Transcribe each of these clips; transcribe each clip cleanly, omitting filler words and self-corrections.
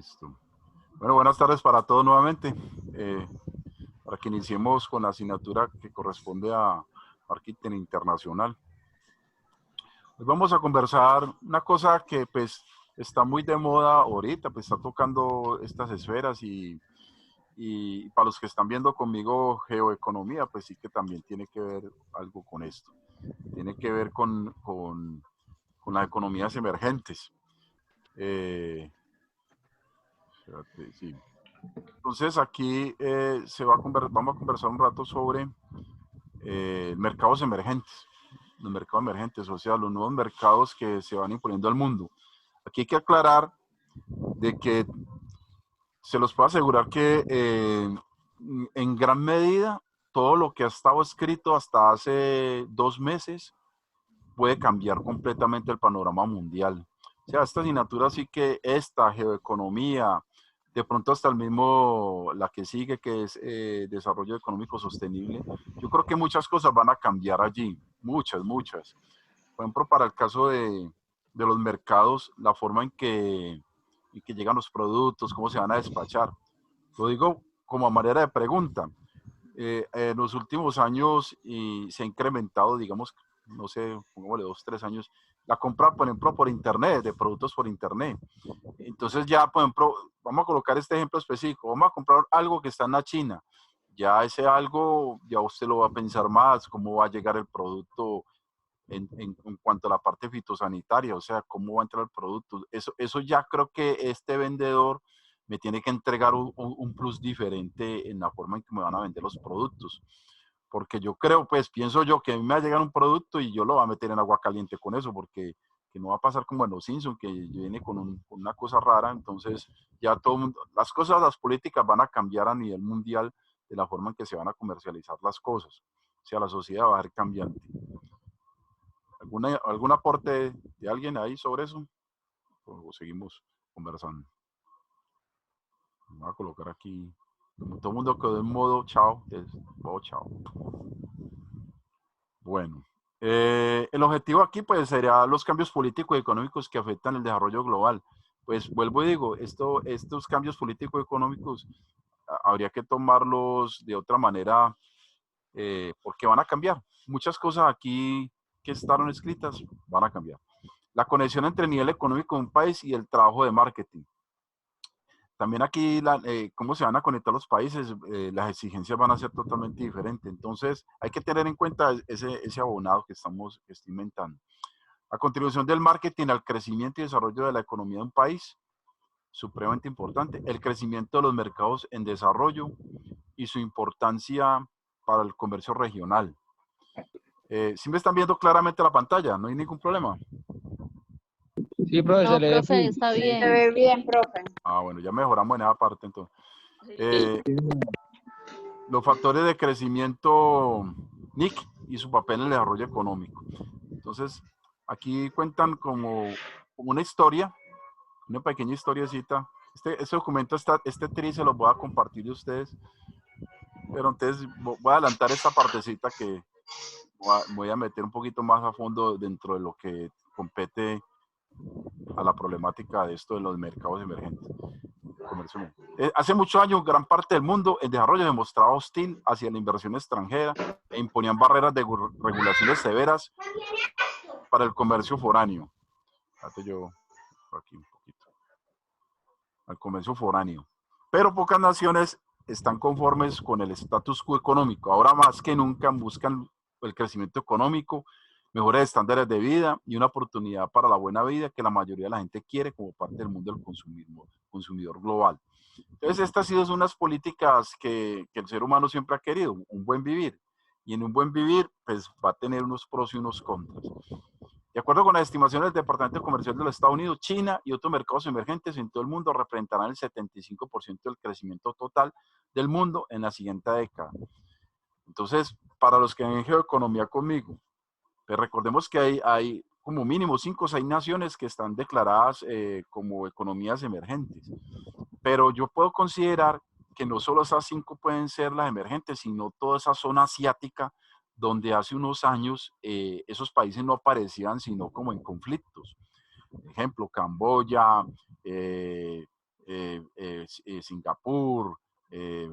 Listo. Bueno, buenas tardes para todos nuevamente. Para que iniciemos con la asignatura que corresponde a Marketing Internacional. Hoy vamos a conversar una cosa que pues está muy de moda ahorita, pues está tocando estas esferas y para los que están viendo conmigo geoeconomía, pues sí que también tiene que ver algo con esto. Tiene que ver con las economías emergentes. Espérate, sí. Entonces aquí vamos a conversar un rato sobre mercados emergentes, los mercados emergentes, o sea, los nuevos mercados que se van imponiendo al mundo. Aquí hay que aclarar de que se los puedo asegurar que en gran medida todo lo que ha estado escrito hasta hace 2 meses puede cambiar completamente el panorama mundial. O sea, esta asignatura sí que esta geoeconomía, de pronto hasta el mismo, la que sigue, que es desarrollo económico sostenible, yo creo que muchas cosas van a cambiar allí, muchas. Por ejemplo, para el caso de los mercados, la forma en que llegan los productos, cómo se van a despachar. Lo digo como a manera de pregunta. En los últimos años se ha incrementado, digamos, no sé, pongámosle 2, 3 años, la compra, por ejemplo, por internet, de productos por internet. Entonces ya, por ejemplo, vamos a colocar este ejemplo específico, vamos a comprar algo que está en la China. Ya ese algo, ya usted lo va a pensar más, cómo va a llegar el producto en cuanto a la parte fitosanitaria, o sea, cómo va a entrar el producto. Eso ya creo que este vendedor me tiene que entregar un plus diferente en la forma en que me van a vender los productos. Porque yo creo, pues pienso yo que a mí me va a llegar un producto y yo lo voy a meter en agua caliente con eso, porque que no va a pasar como en los Simpsons, que viene con una cosa rara. Entonces ya todo mundo, las cosas, las políticas van a cambiar a nivel mundial de la forma en que se van a comercializar las cosas. O sea, la sociedad va a ser cambiante. ¿Algún aporte de alguien ahí sobre eso? ¿O seguimos conversando? Me voy a colocar aquí. Como todo el mundo quedó en modo chao, es modo chao. Bueno, el objetivo aquí pues sería los cambios políticos y económicos que afectan el desarrollo global. Pues vuelvo y digo, estos cambios políticos y económicos habría que tomarlos de otra manera porque van a cambiar. Muchas cosas aquí que estaban escritas van a cambiar. La conexión entre el nivel económico de un país y el trabajo de marketing. También aquí, cómo se van a conectar los países, las exigencias van a ser totalmente diferentes. Entonces, hay que tener en cuenta ese abonado que estoy inventando. La contribución del marketing al crecimiento y desarrollo de la economía de un país, supremamente importante. El crecimiento de los mercados en desarrollo y su importancia para el comercio regional. Si me están viendo claramente la pantalla, no hay ningún problema. Sí, profe, se No, le ve profe, full. está Se bien. ve bien, profe. Bueno, ya mejoramos en esa parte entonces. Sí. Los factores de crecimiento NIC y su papel en el desarrollo económico. Entonces, aquí cuentan como una historia, una pequeña historiecita. Este documento, este tri se lo voy a compartir de ustedes, pero entonces voy a adelantar esta partecita que voy a meter un poquito más a fondo dentro de lo que compete a la problemática de esto de los mercados emergentes. Hace muchos años, gran parte del mundo en desarrollo se mostraba hostil hacia la inversión extranjera e imponían barreras de regulaciones severas para el comercio foráneo. Fíjate yo aquí un poquito. Al comercio foráneo. Pero pocas naciones están conformes con el status quo económico. Ahora más que nunca buscan el crecimiento económico, mejores estándares de vida y una oportunidad para la buena vida que la mayoría de la gente quiere como parte del mundo del consumidor global. Entonces, estas han sido unas políticas que el ser humano siempre ha querido, un buen vivir. Y en un buen vivir, pues va a tener unos pros y unos contras. De acuerdo con las estimaciones del Departamento Comercial de los Estados Unidos, China y otros mercados emergentes en todo el mundo representarán el 75% del crecimiento total del mundo en la siguiente década. Entonces, para los que ven geoeconomía conmigo, pues recordemos que hay como mínimo 5 o 6 naciones que están declaradas como economías emergentes. Pero yo puedo considerar que no solo esas 5 pueden ser las emergentes, sino toda esa zona asiática donde hace unos años esos países no aparecían sino como en conflictos. Por ejemplo, Camboya, Singapur,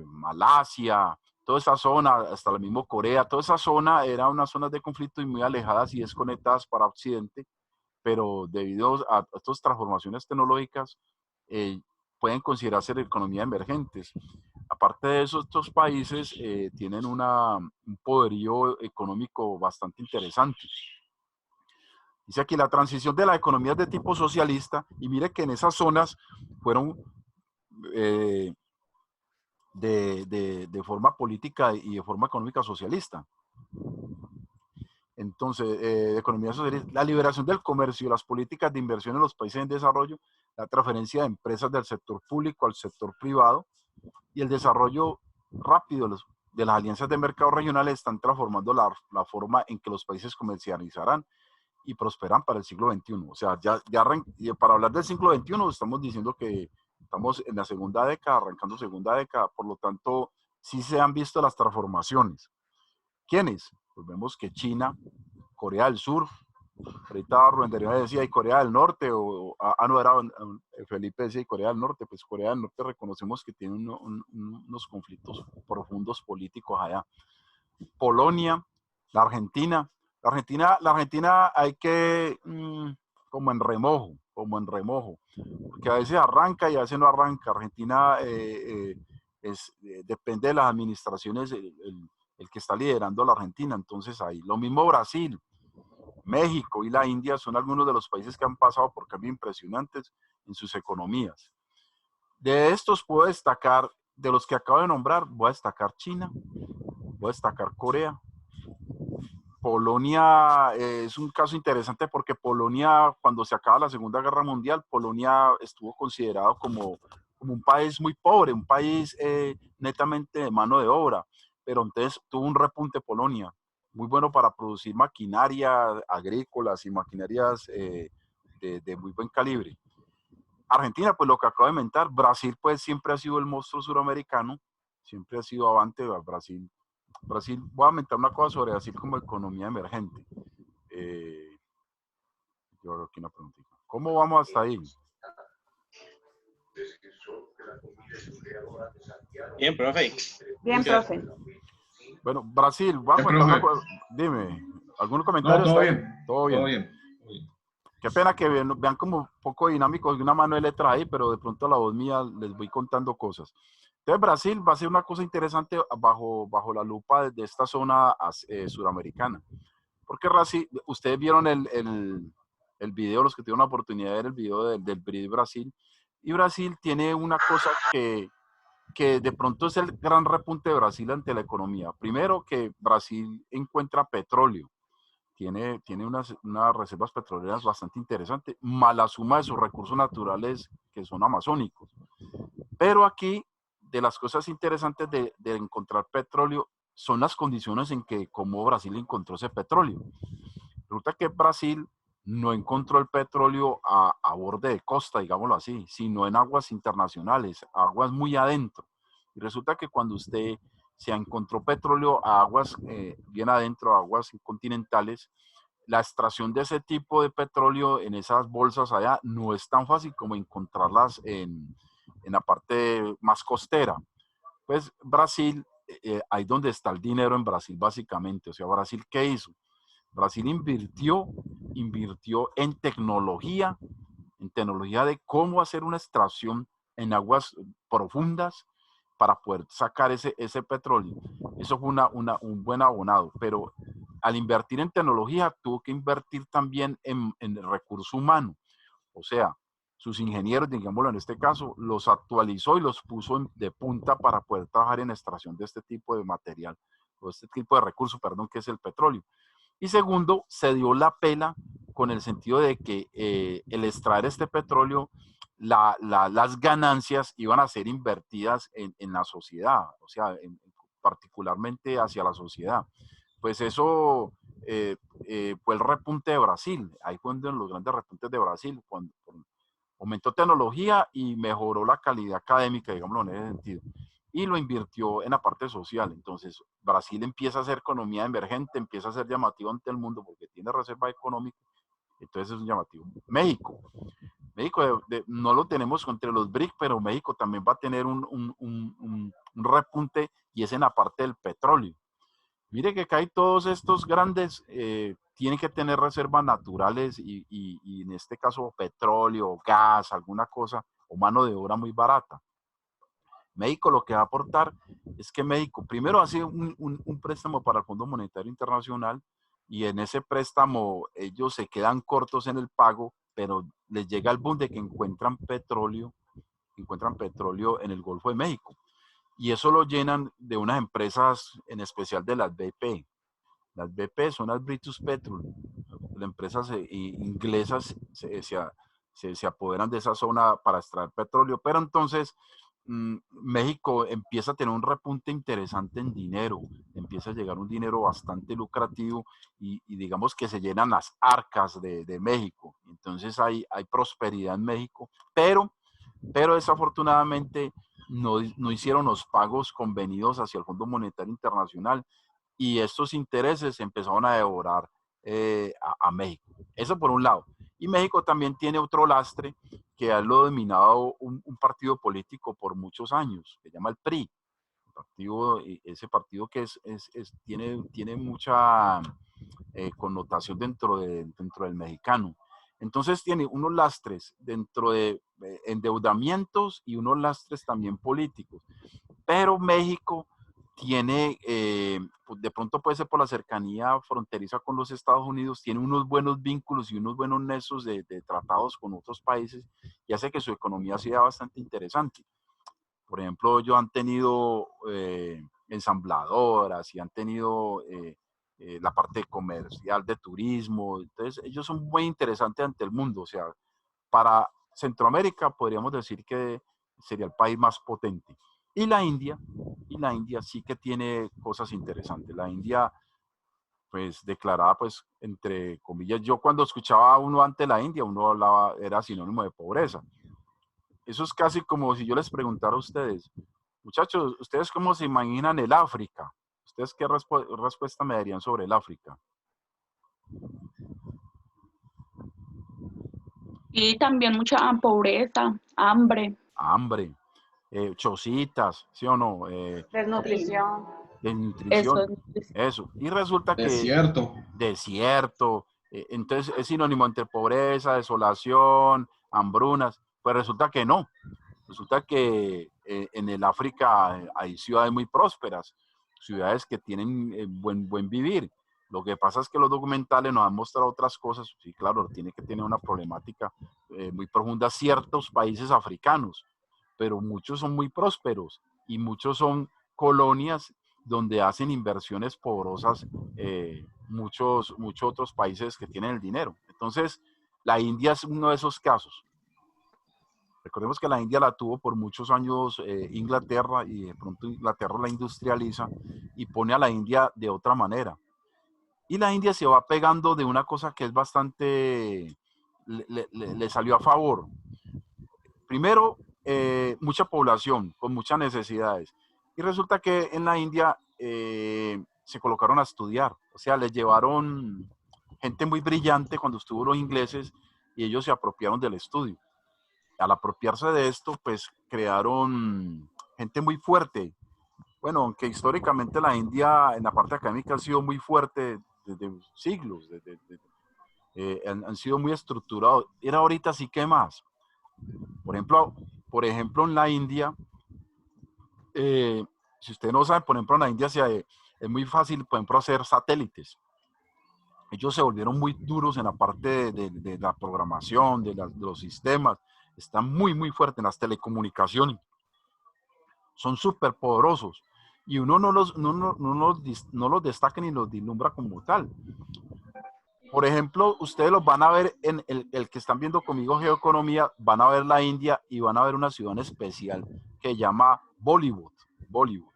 Malasia, toda esa zona, hasta la misma Corea, toda esa zona era unas zonas de conflicto y muy alejadas y desconectadas para Occidente, pero debido a estas transformaciones tecnológicas, eh, pueden considerarse economías emergentes. Aparte de eso, estos países tienen un poderío económico bastante interesante. Dice aquí la transición de las economías de tipo socialista, y mire que en esas zonas fueron eh, de forma política y de forma económica socialista. Entonces, economía socialista, la liberación del comercio, las políticas de inversión en los países en desarrollo, la transferencia de empresas del sector público al sector privado y el desarrollo rápido de las alianzas de mercado regionales están transformando la forma en que los países comercializarán y prosperan para el siglo XXI. O sea, para hablar del siglo XXI estamos diciendo que estamos en la segunda década, arrancando segunda década, por lo tanto, sí se han visto las transformaciones. ¿Quiénes? Pues vemos que China, Corea del Sur, ahorita Rubén Darío decía, y Corea del Norte, no era Felipe decía, y Corea del Norte, pues Corea del Norte reconocemos que tiene unos conflictos profundos políticos allá. Polonia, la Argentina. La Argentina hay que, como en remojo, porque a veces arranca y a veces no arranca. Argentina depende de las administraciones, el que está liderando la Argentina, entonces ahí. Lo mismo Brasil, México y la India son algunos de los países que han pasado por cambios impresionantes en sus economías. De estos puedo destacar, de los que acabo de nombrar, voy a destacar China, voy a destacar Corea. Polonia es un caso interesante porque Polonia, cuando se acaba la Segunda Guerra Mundial, Polonia estuvo considerado como un país muy pobre, un país netamente de mano de obra, pero entonces tuvo un repunte Polonia, muy bueno para producir maquinaria agrícolas y maquinarias de muy buen calibre. Argentina, pues lo que acabo de mentar, Brasil pues siempre ha sido el monstruo suramericano, siempre ha sido avante. Brasil, voy a mentar una cosa sobre Brasil como economía emergente. Yo hago aquí una preguntita. ¿Cómo vamos hasta ahí? Bien, profe. Bien, profe. Bueno, Brasil, voy a comentar una cosa. Dime, ¿algún comentario? No, todo bien. Todo bien. Todo bien. Qué pena que vean como un poco dinámicos de una mano de letra ahí, pero de pronto a la voz mía les voy contando cosas. Entonces Brasil va a ser una cosa interesante bajo la lupa de esta zona suramericana. Porque Brasil, ustedes vieron el video, los que tuvieron la oportunidad de ver el video del BRID Brasil, y Brasil tiene una cosa que de pronto es el gran repunte de Brasil ante la economía. Primero, que Brasil encuentra petróleo. Tiene unas reservas petroleras bastante interesantes, más la suma de sus recursos naturales que son amazónicos. Pero aquí, de las cosas interesantes de encontrar petróleo, son las condiciones en que cómo Brasil encontró ese petróleo. Resulta que Brasil no encontró el petróleo a borde de costa, digámoslo así, sino en aguas internacionales, aguas muy adentro. Y resulta que cuando usted se encontró petróleo a aguas bien adentro, aguas continentales, la extracción de ese tipo de petróleo en esas bolsas allá no es tan fácil como encontrarlas en la parte más costera. Pues Brasil, ahí donde está el dinero en Brasil básicamente. O sea, Brasil, ¿qué hizo? Brasil invirtió en tecnología de cómo hacer una extracción en aguas profundas para poder sacar ese petróleo. Eso fue un buen abonado, pero al invertir en tecnología tuvo que invertir también en el recurso humano. O sea, sus ingenieros, digámoslo en este caso, los actualizó y los puso de punta para poder trabajar en extracción de este tipo de material, o este tipo de recurso, perdón, que es el petróleo. Y segundo, se dio la pela con el sentido de que el extraer este petróleo, las ganancias iban a ser invertidas en la sociedad, o sea, particularmente hacia la sociedad. Pues eso fue el repunte de Brasil. Ahí fue uno de los grandes repuntes de Brasil, cuando aumentó tecnología y mejoró la calidad académica, digámoslo en ese sentido. Y lo invirtió en la parte social. Entonces, Brasil empieza a ser economía emergente, empieza a ser llamativo ante el mundo porque tiene reserva económica. Entonces es un llamativo. México México no lo tenemos entre los BRIC, pero México también va a tener un repunte y es en la parte del petróleo. Mire que acá hay todos estos grandes, tienen que tener reservas naturales y en este caso petróleo, gas, alguna cosa, o mano de obra muy barata. México lo que va a aportar es que México primero hace un préstamo para el Fondo Monetario Internacional y en ese préstamo ellos se quedan cortos en el pago, pero les llega el boom de que encuentran petróleo en el Golfo de México. Y eso lo llenan de unas empresas, en especial de las BP. Las BP son las British Petroleum. Las empresas inglesas se apoderan de esa zona para extraer petróleo, pero entonces México empieza a tener un repunte interesante en dinero, empieza a llegar un dinero bastante lucrativo y digamos que se llenan las arcas de México. Entonces hay prosperidad en México, pero desafortunadamente no hicieron los pagos convenidos hacia el Fondo Monetario Internacional y estos intereses empezaron a devorar a México. Eso por un lado. Y México también tiene otro lastre que ha lo dominado un partido político por muchos años, que se llama el PRI. Ese partido que tiene mucha connotación dentro del mexicano. Entonces tiene unos lastres dentro de endeudamientos y unos lastres también políticos. Pero México tiene, de pronto puede ser por la cercanía fronteriza con los Estados Unidos, tiene unos buenos vínculos y unos buenos nexos de tratados con otros países y hace que su economía sea bastante interesante. Por ejemplo, ellos han tenido ensambladoras y han tenido la parte comercial de turismo. Entonces, ellos son muy interesantes ante el mundo. O sea, para Centroamérica podríamos decir que sería el país más potente. Y la India sí que tiene cosas interesantes. La India, pues declarada, pues, entre comillas, yo cuando escuchaba a uno ante la India, uno hablaba, era sinónimo de pobreza. Eso es casi como si yo les preguntara a ustedes, muchachos, ¿ustedes cómo se imaginan el África? ¿Ustedes qué respuesta me darían sobre el África? Y también mucha pobreza, hambre. Hambre, chocitas, ¿sí o no? Sí, Desnutrición. eso Desnutrición, es nutrición. eso. Y resulta que Desierto. desierto, entonces es sinónimo entre pobreza, desolación, hambrunas. Pues resulta que no. Resulta que en el África hay ciudades muy prósperas, ciudades que tienen buen vivir. Lo que pasa es que los documentales nos han mostrado otras cosas. Sí, claro, tiene que tener una problemática muy profunda ciertos países africanos, pero muchos son muy prósperos y muchos son colonias donde hacen inversiones poderosas muchos otros países que tienen el dinero. Entonces, la India es uno de esos casos. Recordemos que la India la tuvo por muchos años Inglaterra y de pronto Inglaterra la industrializa y pone a la India de otra manera. Y la India se va pegando de una cosa que es bastante, le salió a favor. Primero, mucha población con muchas necesidades. Y resulta que en la India se colocaron a estudiar. O sea, les llevaron gente muy brillante cuando estuvo los ingleses y ellos se apropiaron del estudio. Al apropiarse de esto, pues crearon gente muy fuerte. Bueno, aunque históricamente la India en la parte académica ha sido muy fuerte desde siglos, han sido muy estructurados. Era ahorita sí que más. Por ejemplo, en la India, si usted no sabe, por ejemplo, en la India es muy fácil, por ejemplo, hacer satélites. Ellos se volvieron muy duros en la parte de la programación, de los sistemas. Están muy fuertes en las telecomunicaciones. Son súper poderosos. Y uno no los destaca ni los vislumbra como tal. Por ejemplo, ustedes los van a ver en el que están viendo conmigo geoeconomía, van a ver la India y van a ver una ciudad en especial que se llama Bollywood. Bollywood.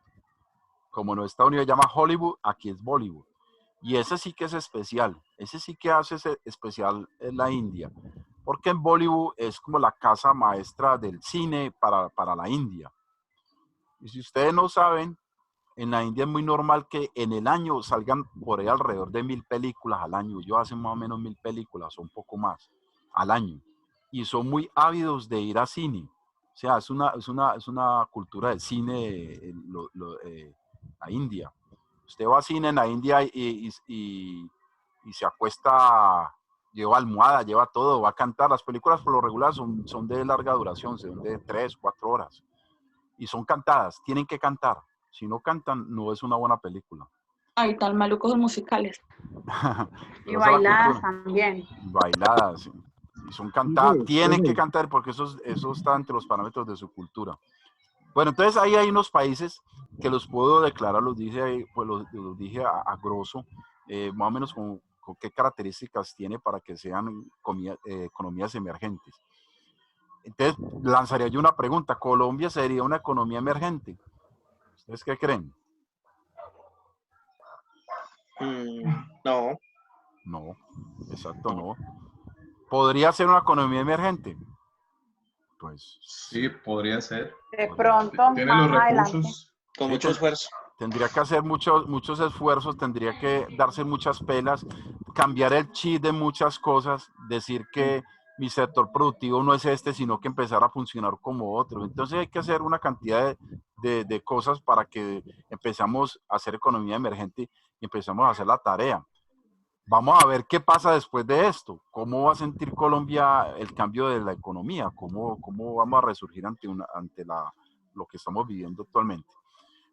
Como en los Estados Unidos se llama Hollywood, aquí es Bollywood. Y ese sí que es especial. Ese sí que hace ese especial en la India. Porque en Bollywood es como la casa maestra del cine para la India. Y si ustedes no saben, en la India es muy normal que en el año salgan por ahí alrededor de 1000 películas al año. Ellos hacen más o menos 1000 películas o un poco más al año. y son muy ávidos de ir a cine. O sea, es una cultura del cine a India. Usted va a cine en la India y se acuesta, lleva almohada, lleva todo, va a cantar. Las películas por lo regular son de larga duración, son de 3, 4 horas. Y son cantadas, tienen que cantar. Si no cantan, no es una buena película. Ay, tan malucos los musicales. Y bailadas también. Bailadas, sí. Y son cantadas, tienen que cantar porque eso está entre los parámetros de su cultura. Bueno, entonces ahí hay unos países que los puedo declarar, los dije ahí, pues los dije a grosso, más o menos con qué características tiene para que sean economías emergentes. Entonces, lanzaría yo una pregunta. ¿Colombia sería una economía emergente? ¿Ustedes qué creen? No. No, exacto, no. ¿Podría ser una economía emergente? Pues Sí, podría ser. De pronto, Tiene los más adelante. recursos. Con mucho esfuerzo. tendría que hacer muchos esfuerzos, tendría que darse muchas pelas, cambiar el chip de muchas cosas, decir que mi sector productivo no es este, sino que empezar a funcionar como otro. Entonces hay que hacer una cantidad de cosas para que empezamos a hacer economía emergente y empezamos a hacer la tarea. Vamos a ver qué pasa después de esto. ¿Cómo va a sentir Colombia el cambio de la economía? ¿Cómo vamos a resurgir ante lo que estamos viviendo actualmente?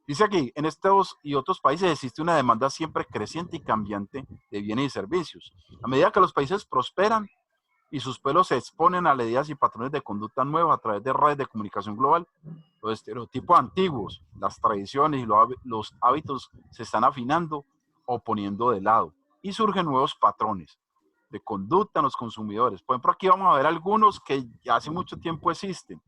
Dice aquí, en estos y otros países existe una demanda siempre creciente y cambiante de bienes y servicios. A medida que los países prosperan y sus pueblos se exponen a ideas y patrones de conducta nuevos a través de redes de comunicación global, los estereotipos antiguos, las tradiciones y los hábitos se están afinando o poniendo de lado. Y surgen nuevos patrones de conducta en los consumidores. Por ejemplo, aquí vamos a ver algunos que ya hace mucho tiempo existen.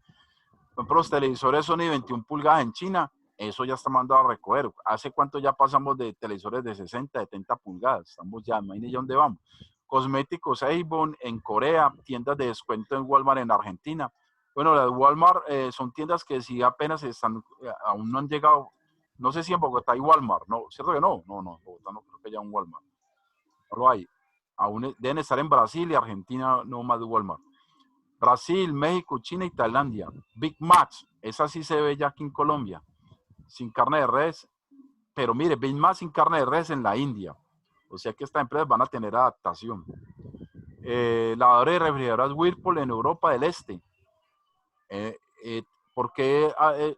Por ejemplo, los televisores Sony 21 pulgadas en China, eso ya está mandado a recoger. ¿Hace cuánto ya pasamos de televisores de 60, 70 pulgadas? Estamos ya, imagínense dónde vamos. Cosméticos Avon en Corea, tiendas de descuento en Walmart en Argentina. Bueno, las Walmart son tiendas que sí apenas están, aún no han llegado, no sé si en Bogotá hay Walmart, ¿no? ¿Cierto que no? No, en Bogotá no creo que haya un Walmart. No lo hay. Aún deben estar en Brasil y Argentina, no más de Walmart. Brasil, México, China y Tailandia. Big Macs, esa sí se ve ya aquí en Colombia, sin carne de res. Pero mire, Big Mac sin carne de res en la India. O sea que estas empresas van a tener adaptación. Lavadores de refrigeradoras Whirlpool en Europa del Este. ¿Por qué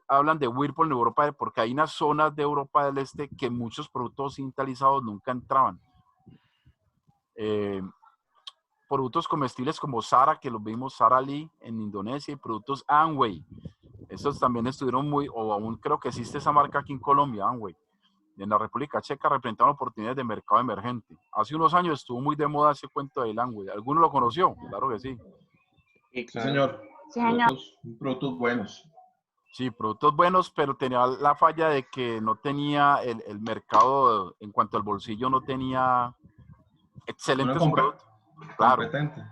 hablan de Whirlpool en Europa? Porque hay unas zonas de Europa del Este que muchos productos industrializados nunca entraban. Productos comestibles como Sara, que los vimos, Sara Lee en Indonesia, y productos Amway. Estos también estuvieron o aún creo que existe esa marca aquí en Colombia, Amway. En la República Checa representaban oportunidades de mercado emergente. Hace unos años estuvo muy de moda ese cuento del Amway. ¿Alguno lo conoció? Claro que sí. Sí, señor. Sí, señor. Productos buenos. Sí, productos buenos, pero tenía la falla de que no tenía el mercado, en cuanto al bolsillo, no tenía excelentes productos. Claro, Competente.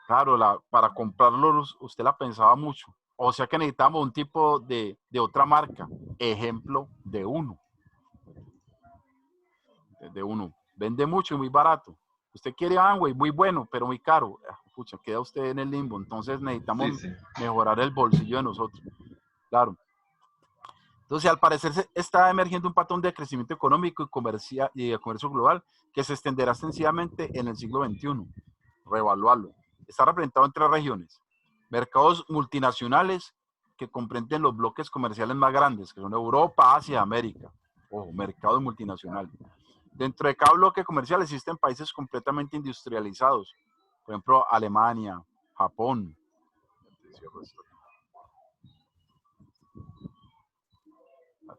claro, para comprarlos usted la pensaba mucho. O sea que necesitamos un tipo de otra marca. Ejemplo de Uno. De Uno. Vende mucho y muy barato. Usted quiere Amway, muy bueno, pero muy caro. Pucha, queda usted en el limbo. Entonces necesitamos mejorar el bolsillo de nosotros. Claro. Entonces, al parecer, está emergiendo un patrón de crecimiento económico y de comercio global que se extenderá extensivamente en el siglo XXI. Reevaluarlo. Está representado en 3 regiones. Mercados multinacionales que comprenden los bloques comerciales más grandes, que son Europa, Asia y América. Ojo, mercados multinacionales. Dentro de cada bloque comercial existen países completamente industrializados. Por ejemplo, Alemania, Japón.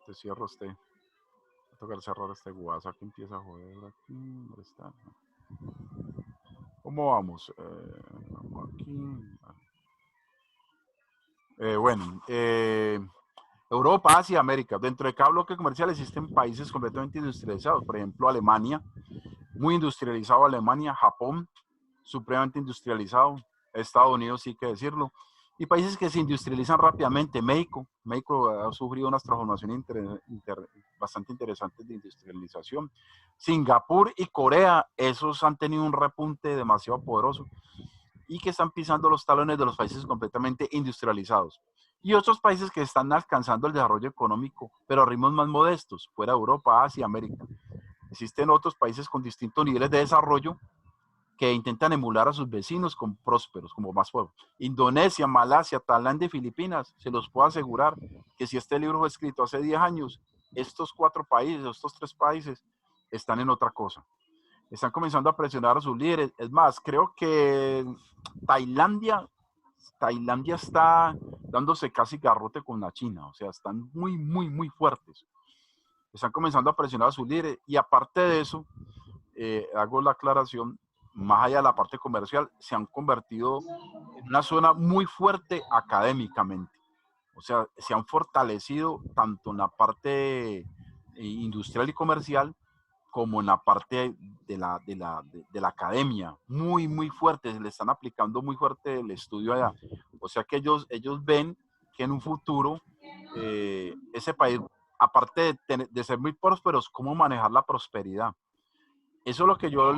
Te cierro este. Voy a tocar cerrar este WhatsApp que empieza a joder aquí. ¿Dónde está? ¿Cómo vamos? Vamos aquí. Europa, Asia, América. Dentro de cada bloque comercial existen países completamente industrializados. Por ejemplo, Alemania, muy industrializado Alemania, Japón, supremamente industrializado, Estados Unidos, sí que decirlo. Y países que se industrializan rápidamente. México ha sufrido unas transformaciones bastante interesantes de industrialización. Singapur y Corea, esos han tenido un repunte demasiado poderoso. y que están pisando los talones de los países completamente industrializados. Y otros países que están alcanzando el desarrollo económico, pero a ritmos más modestos, fuera de Europa, Asia, América. Existen otros países con distintos niveles de desarrollo que intentan emular a sus vecinos con prósperos, como más pueblos. Indonesia, Malasia, Tailandia y Filipinas, se los puedo asegurar que si este libro fue escrito hace 10 años, estos 4 países, estos 3 países, están en otra cosa. Están comenzando a presionar a sus líderes. Es más, creo que Tailandia está dándose casi garrote con la China. O sea, están muy, muy, muy fuertes. Están comenzando a presionar a sus líderes. Y aparte de eso, hago la aclaración, más allá de la parte comercial, se han convertido en una zona muy fuerte académicamente. O sea, se han fortalecido tanto en la parte industrial y comercial como en la parte de la academia. Muy, muy fuerte. Se le están aplicando muy fuerte el estudio allá. O sea que ellos ven que en un futuro ese país, aparte de ser muy prósperos, cómo manejar la prosperidad. Eso es lo que yo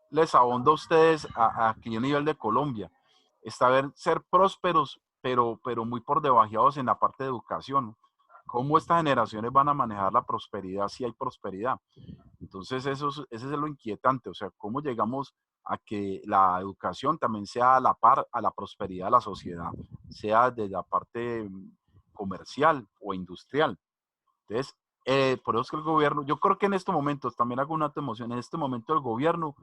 les ahondo a ustedes aquí a nivel de Colombia. Ser prósperos, pero muy por debajeados en la parte de educación. ¿Cómo estas generaciones van a manejar la prosperidad si hay prosperidad? Entonces, ese es lo inquietante. O sea, ¿cómo llegamos a que la educación también sea a la par a la prosperidad de la sociedad? Sea de la parte comercial o industrial. Entonces, por eso es que el gobierno, yo creo que en estos momentos, también hago una emoción, en este momento el gobierno,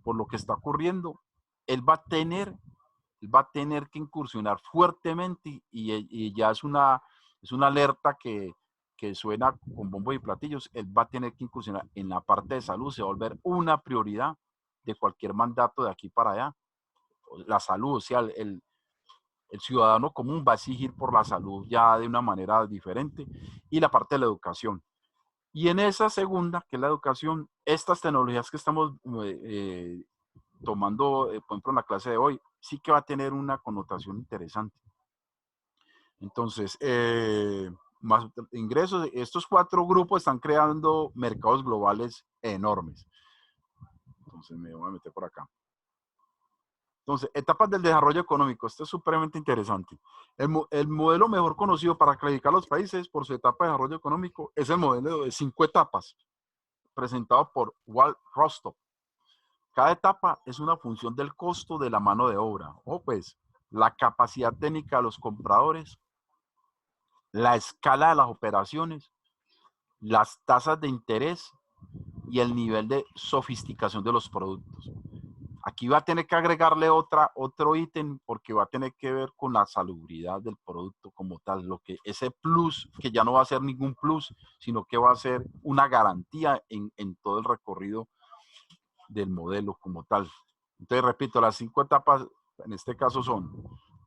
por lo que está ocurriendo, él va a tener que incursionar fuertemente y ya es una alerta que suena con bombos y platillos. Él va a tener que incursionar en la parte de salud, se va a volver una prioridad de cualquier mandato de aquí para allá. La salud, o sea, el ciudadano común va a exigir por la salud ya de una manera diferente, y la parte de la educación. Y en esa segunda, que es la educación, estas tecnologías que estamos tomando, por ejemplo, en la clase de hoy, sí que va a tener una connotación interesante. Entonces, más ingresos, estos 4 grupos están creando mercados globales enormes. Entonces, me voy a meter por acá. Entonces, etapas del desarrollo económico. Esto es supremamente interesante. El modelo mejor conocido para clasificar los países por su etapa de desarrollo económico es el modelo de 5 etapas, presentado por Walt Rostock. Cada etapa es una función del costo de la mano de obra, o pues la capacidad técnica de los compradores, la escala de las operaciones, las tasas de interés y el nivel de sofisticación de los productos. Aquí va a tener que agregarle otro ítem porque va a tener que ver con la salubridad del producto como tal, ese plus que ya no va a ser ningún plus, sino que va a ser una garantía en todo el recorrido del modelo como tal. Entonces, repito, las 5 etapas en este caso son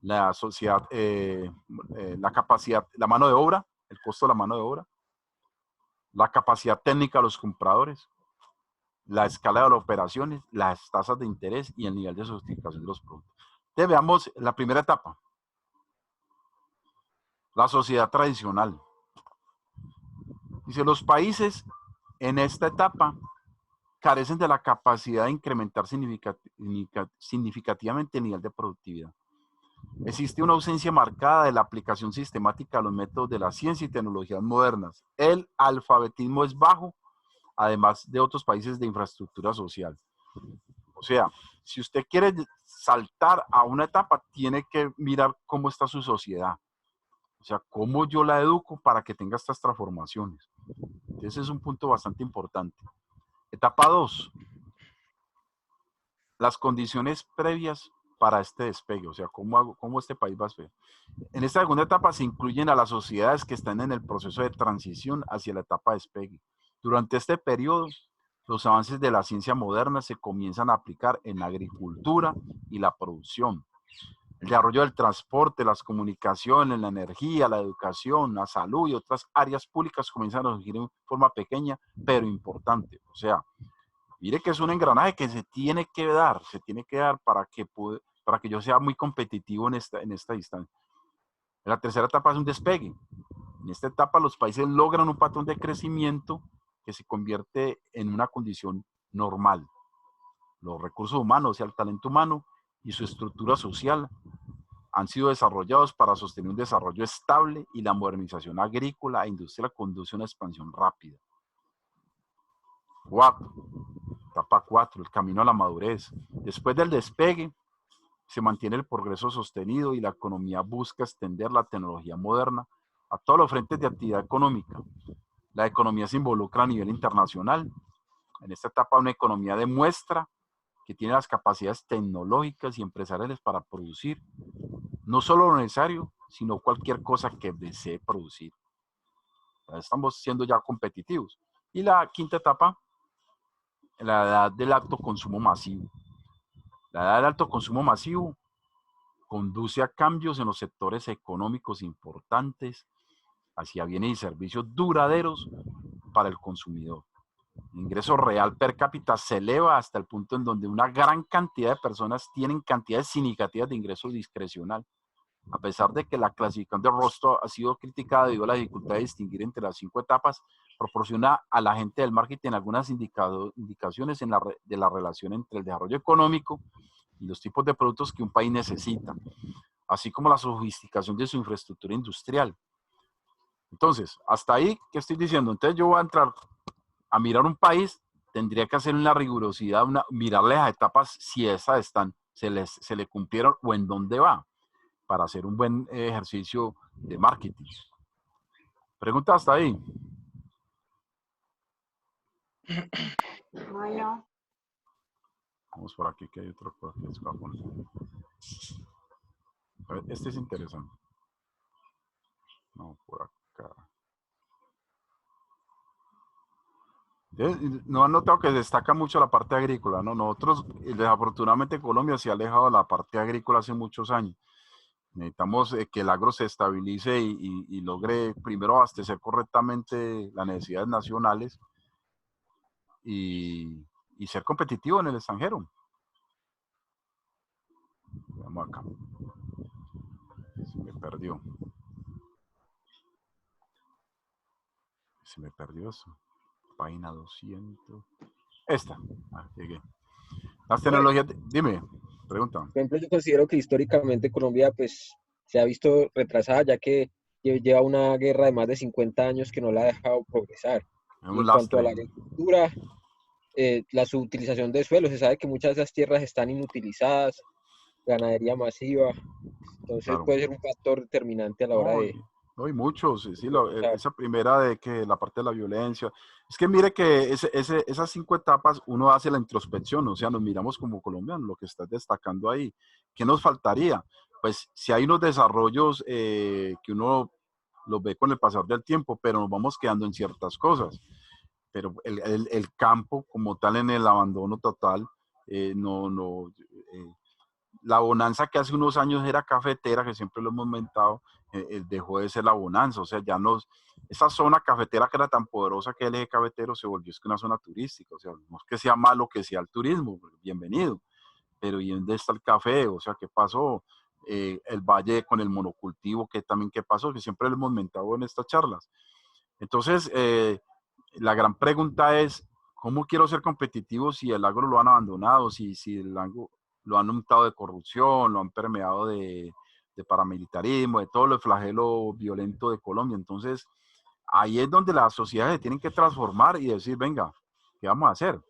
la sociedad, la capacidad, la mano de obra, el costo de la mano de obra, la capacidad técnica de los compradores, la escala de las operaciones, las tasas de interés y el nivel de sofisticación de los productos. Entonces, veamos la primera etapa. La sociedad tradicional. Dice, los países en esta etapa carecen de la capacidad de incrementar significativamente el nivel de productividad. Existe una ausencia marcada de la aplicación sistemática de los métodos de la ciencia y tecnologías modernas. El alfabetismo es bajo, además de otros países de infraestructura social. O sea, si usted quiere saltar a una etapa, tiene que mirar cómo está su sociedad. O sea, cómo yo la educo para que tenga estas transformaciones. Ese es un punto bastante importante. Etapa 2. Las condiciones previas para este despegue. O sea, cómo este país va a ser. En esta segunda etapa se incluyen a las sociedades que están en el proceso de transición hacia la etapa de despegue. Durante este periodo, los avances de la ciencia moderna se comienzan a aplicar en la agricultura y la producción. El desarrollo del transporte, las comunicaciones, la energía, la educación, la salud y otras áreas públicas comienzan a surgir en forma pequeña, pero importante. O sea, mire que es un engranaje que se tiene que dar para que yo sea muy competitivo en esta distancia. La tercera etapa es un despegue. En esta etapa los países logran un patrón de crecimiento que se convierte en una condición normal. Los recursos humanos, o sea, el talento humano, y su estructura social han sido desarrollados para sostener un desarrollo estable y la modernización agrícola e industrial conduce a una expansión rápida. 4. Etapa 4, el camino a la madurez. Después del despegue, se mantiene el progreso sostenido y la economía busca extender la tecnología moderna a todos los frentes de actividad económica. La economía se involucra a nivel internacional. En esta etapa, una economía demuestra que tiene las capacidades tecnológicas y empresariales para producir no solo lo necesario, sino cualquier cosa que desee producir. Estamos siendo ya competitivos. Y la quinta etapa, la edad del alto consumo masivo. La edad del alto consumo masivo conduce a cambios en los sectores económicos importantes hacia bienes y servicios duraderos para el consumidor. El ingreso real per cápita se eleva hasta el punto en donde una gran cantidad de personas tienen cantidades significativas de ingreso discrecional. A pesar de que la clasificación de Rostov ha sido criticada debido a la dificultad de distinguir entre las 5 etapas, proporciona a la gente del marketing algunas indicaciones de la relación entre el desarrollo económico y los tipos de productos que un país necesita, así como la sofisticación de su infraestructura industrial. Entonces, hasta ahí, ¿qué estoy diciendo? Entonces yo voy a entrar a mirar un país, tendría que hacer una rigurosidad, mirarle las etapas si esas están, se le cumplieron o en dónde va, para hacer un buen ejercicio de marketing. ¿Pregunta hasta ahí? Bueno, Vamos por aquí, que hay otro por aquí. A ver, este es interesante. No, por acá. No han notado que destaca mucho la parte agrícola, ¿no? Nosotros, desafortunadamente, Colombia se ha alejado de la parte agrícola hace muchos años. Necesitamos que el agro se estabilice y logre primero abastecer correctamente las necesidades nacionales y ser competitivo en el extranjero. Vamos acá. Se me perdió. Se me perdió eso. Página 200. Esta. Ah, llegué. Las tecnologías. Dime, pregunta. Por ejemplo, yo considero que históricamente Colombia pues se ha visto retrasada, ya que lleva una guerra de más de 50 años que no la ha dejado progresar. Es Y un en cuanto a lastre. la agricultura, la subutilización de suelo, se sabe que muchas de esas tierras están inutilizadas, ganadería masiva, entonces Claro. puede ser un factor determinante a la hora No, de... no hay muchos, sí, Claro. esa primera de que la parte de la violencia, es que mire que esas 5 etapas uno hace la introspección, o sea, nos miramos como colombianos, lo que estás destacando ahí. ¿Qué nos faltaría? Pues si hay unos desarrollos que uno los ve con el pasar del tiempo, pero nos vamos quedando en ciertas cosas. Pero el campo como tal en el abandono total, la bonanza que hace unos años era cafetera, que siempre lo hemos mentado, dejó de ser la bonanza, o sea, ya no, esa zona cafetera que era tan poderosa que el eje cafetero se volvió es que una zona turística, o sea, no es que sea malo que sea el turismo, bienvenido, pero ¿y dónde está el café? O sea, ¿qué pasó? El valle con el monocultivo, ¿qué pasó? Que siempre lo hemos mentado en estas charlas. Entonces, la gran pregunta es, ¿cómo quiero ser competitivo si el agro lo han abandonado, si el agro lo han untado de corrupción, lo han permeado de paramilitarismo, de todo el flagelo violento de Colombia? Entonces, ahí es donde las sociedades se tienen que transformar y decir, venga, ¿qué vamos a hacer?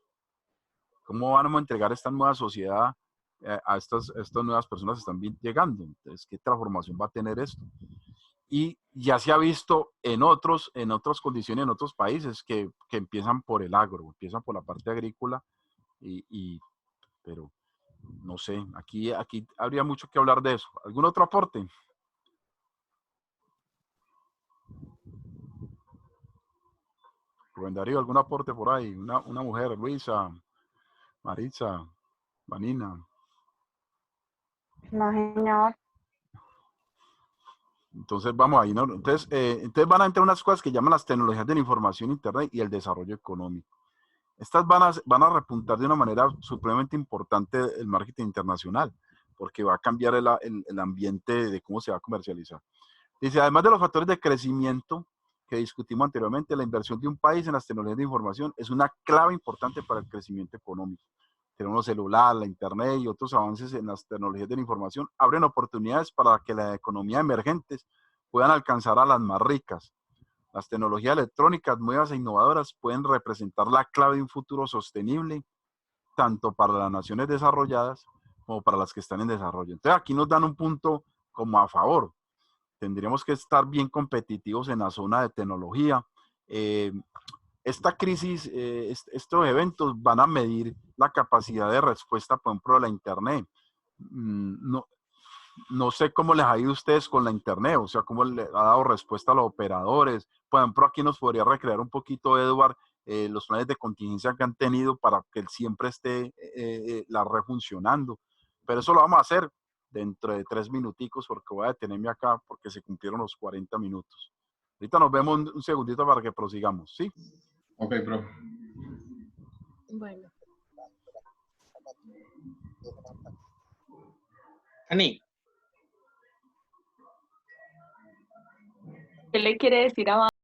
¿Cómo vamos a entregar esta nueva sociedad a estas nuevas personas que están llegando? Entonces, ¿qué transformación va a tener esto? Y ya se ha visto en otras condiciones, en otros países, que empiezan por el agro, empiezan por la parte agrícola, pero no sé, aquí habría mucho que hablar de eso. ¿Algún otro aporte? Rubén Darío, ¿algún aporte por ahí? Una mujer, Luisa, Maritza, Vanina. no, señor. Entonces vamos ahí, ¿no? Entonces van a entrar unas cosas que llaman las tecnologías de la información, internet y el desarrollo económico. Estas van a repuntar de una manera supremamente importante el marketing internacional, porque va a cambiar el ambiente de cómo se va a comercializar. Dice, además de los factores de crecimiento que discutimos anteriormente, la inversión de un país en las tecnologías de información es una clave importante para el crecimiento económico. tenemos celular, la internet y otros avances en las tecnologías de la información, abren oportunidades para que las economías emergentes puedan alcanzar a las más ricas. Las tecnologías electrónicas nuevas e innovadoras pueden representar la clave de un futuro sostenible, tanto para las naciones desarrolladas como para las que están en desarrollo. Entonces aquí nos dan un punto como a favor. Tendríamos que estar bien competitivos en la zona de tecnología. Esta crisis, estos eventos van a medir la capacidad de respuesta, por ejemplo, de la Internet. No sé cómo les ha ido a ustedes con la Internet, o sea, cómo le ha dado respuesta a los operadores. Por ejemplo, aquí nos podría recrear un poquito, Edward, los planes de contingencia que han tenido para que siempre esté la red funcionando. Pero eso lo vamos a hacer dentro de 3 minuticos porque voy a detenerme acá porque se cumplieron los 40 minutos. Ahorita nos vemos un segundito para que prosigamos, ¿sí? Ok, bro. Bueno. Ani, ¿Qué le quiere decir a